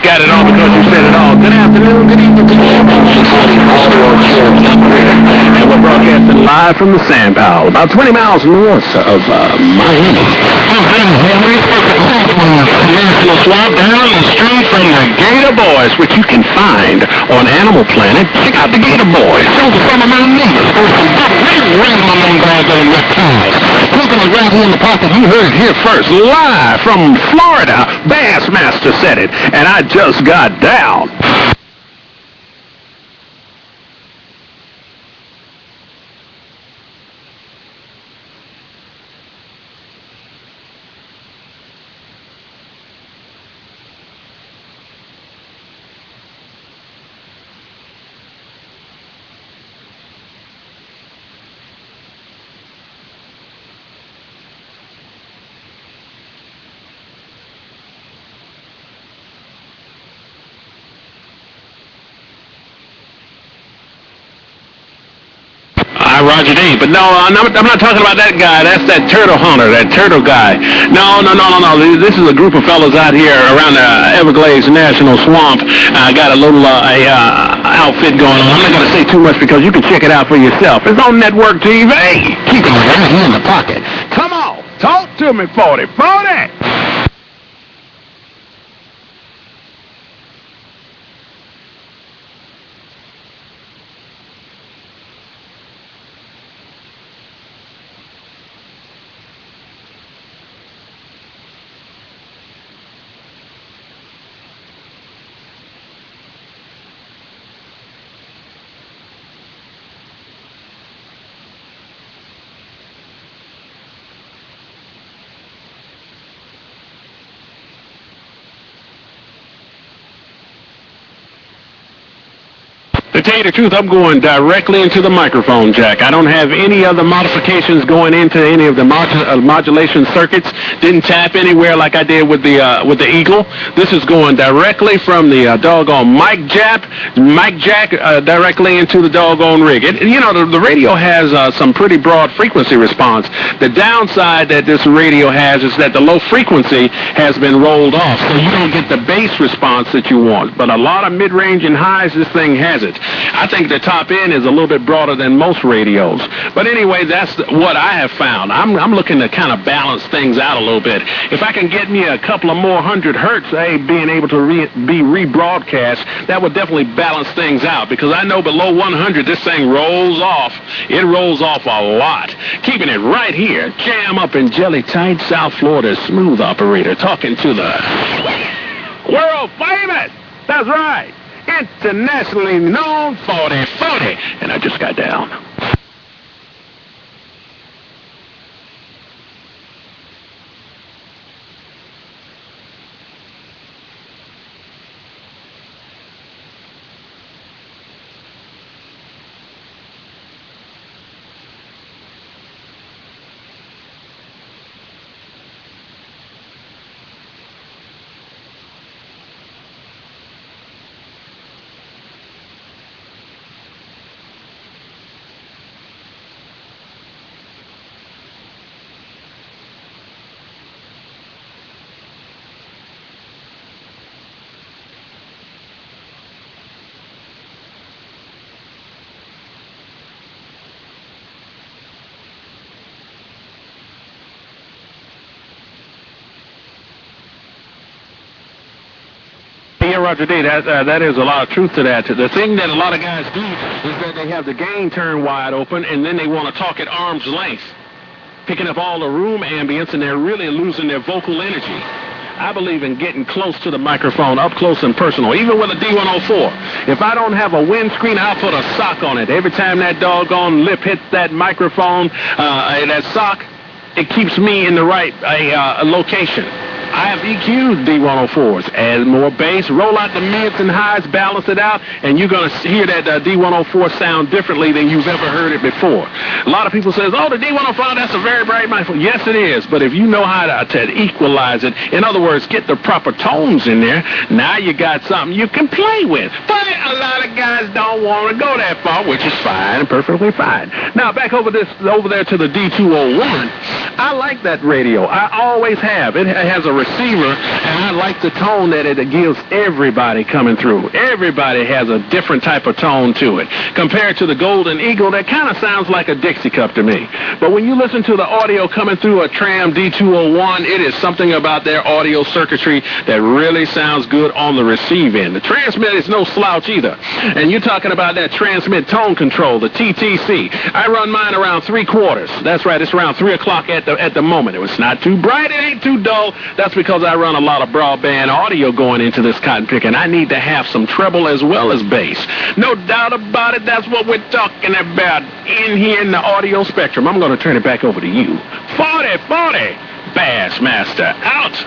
got it all because you said it all. Good afternoon, good evening, good morning. And we're broadcasting live from the Sand Pile, about 20 miles north of Miami. Peninsula Swamp down the street from the Gator Boys, which you can find on Animal Planet. Check out the Gator Boys. Those are some of my neighbors. Those are my main guys and reptiles. Something is right here in the pocket. You heard it here first, live from Florida. BassMaster said it, and I just got down. Roger D. But no, I'm not talking about that guy. That's that turtle hunter, that turtle guy. No. This is a group of fellas out here around the Everglades National Swamp. I got a little outfit going on. I'm not going to say too much because you can check it out for yourself. It's on network TV. Keep it right here in the pocket. Come on, talk to me, 40. To tell you the truth, I'm going directly into the microphone jack. I don't have any other modifications going into any of the modulation circuits. Didn't tap anywhere like I did with the Eagle. This is going directly from the doggone mic jack directly into the doggone rig. The radio has some pretty broad frequency response. The downside that this radio has is that the low frequency has been rolled off, so you don't get the bass response that you want. But a lot of mid-range and highs, this thing has it. I think the top end is a little bit broader than most radios. But anyway, that's what I have found. I'm looking to kind of balance things out a little bit. If I can get me a couple of more 100 hertz, being able to be rebroadcast, that would definitely balance things out. Because I know below 100, this thing rolls off. It rolls off a lot. Keeping it right here. Jam up in Jelly Tight, South Florida's smooth operator, talking to the world famous. That's right. Internationally known 40, and I just got down. Yeah, Roger D, that is a lot of truth to that. The thing that a lot of guys do is that they have the gain turned wide open, and then they want to talk at arm's length, picking up all the room ambience, and they're really losing their vocal energy. I believe in getting close to the microphone, up close and personal, even with a D104. If I don't have a windscreen, I'll put a sock on it. Every time that doggone lip hits that microphone, that sock, it keeps me in the right location. I have EQ'd D104s. Add more bass, roll out the mids and highs, balance it out, and you're going to hear that D104 sound differently than you've ever heard it before. A lot of people say, oh, the D105, that's a very bright microphone. Yes, it is, but if you know how to equalize it, in other words, get the proper tones in there, now you got something you can play with. But a lot of guys don't want to go that far, which is fine, perfectly fine. Now, back over there to the D201. I like that radio. I always have. It has a receiver, and I like the tone that it gives everybody coming through. Everybody has a different type of tone to it. Compared to the Golden Eagle, that kind of sounds like a Dixie cup to me. But when you listen to the audio coming through a Tram D201, it is something about their audio circuitry that really sounds good on the receive end. The transmit is no slouch either. And you're talking about that transmit tone control, the TTC. I run mine around 3/4. That's right, it's around 3 o'clock at the moment. It was not too bright, it ain't too dull. That's because I run a lot of broadband audio going into this cotton pick, and I need to have some treble as well as bass. No doubt about it, that's what we're talking about in here in the audio spectrum. I'm going to turn it back over to you. 40-40, Bassmaster out.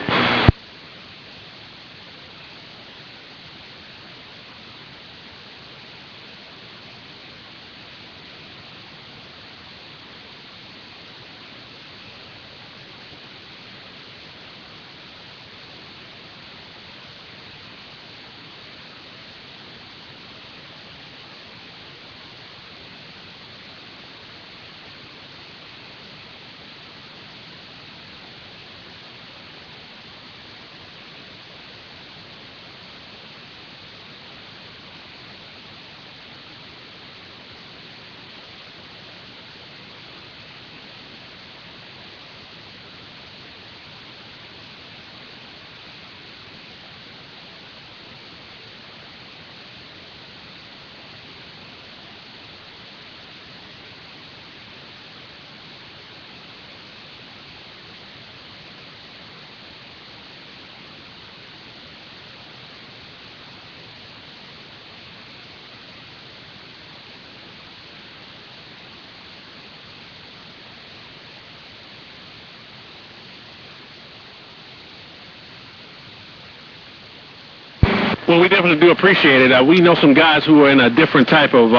Well, we definitely do appreciate it. We know some guys who are in a different type of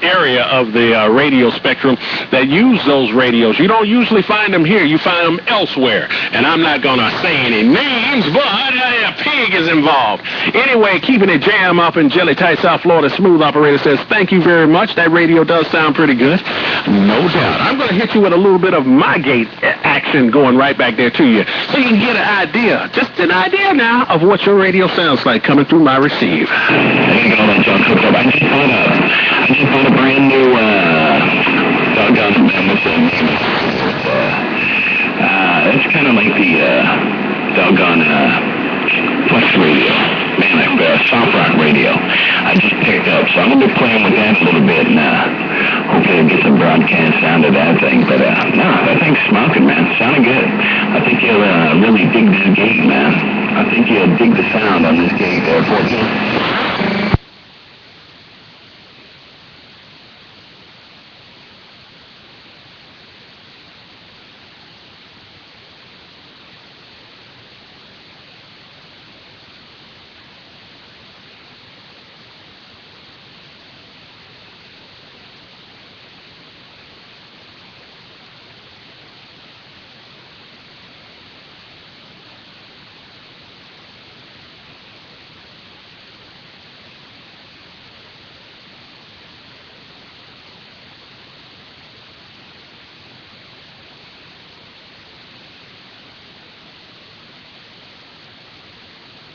area of the radio spectrum that use those radios. You don't usually find them here. You find them elsewhere. And I'm not going to say any names, but a pig is involved. Anyway, keeping it jam up in Jelly Tight, South Florida, Smooth Operator says, thank you very much. That radio does sound pretty good. No doubt. I'm going to hit you with a little bit of my gate action going right back there to you so you can get an idea, just an idea now, of what your radio sounds like coming through my receive. Hey, hold on, John Cook. I just found a brand new doggone it's kind of like the doggone flex radio. Man, soft rock radio. I just picked up, so I'm going to be playing with that a little bit, and hopefully I'll get some broadcast sound of that thing. But no, that thing's smoking, man. Sounding good. I think you'll really dig this gate, man. I think you'll dig the sound on this gate there, 14.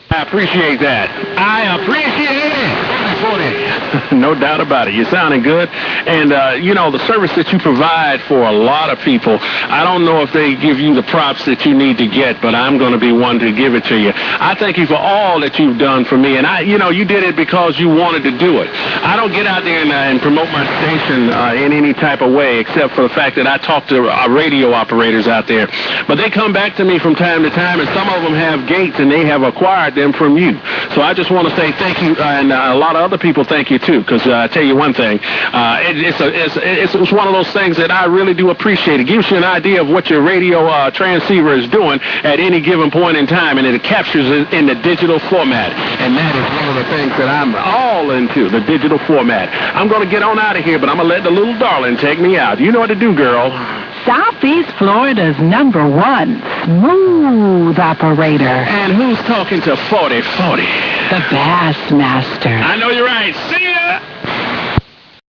I appreciate that. I appreciate it. No doubt about it. You're sounding good. And, the service that you provide for a lot of people, I don't know if they give you the props that you need to get, but I'm going to be one to give it to you. I thank you for all that you've done for me. And, you did it because you wanted to do it. I don't get out there and promote my station in any type of way, except for the fact that I talk to radio operators out there. But they come back to me from time to time, and some of them have gates, and they have acquired them from you. So I just want to say thank you, and a lot of other people thank you too, because I tell you one thing, it's one of those things that I really do appreciate. It gives you an idea of what your radio transceiver is doing at any given point in time, and it captures it in the digital format. And that is one of the things that I'm all into, the digital format. I'm going to get on out of here, but I'm going to let the little darling take me out. You know what to do, girl. Southeast Florida's #1 smooth operator. And who's talking to 4040? The BassMaster. I know you're right. See ya!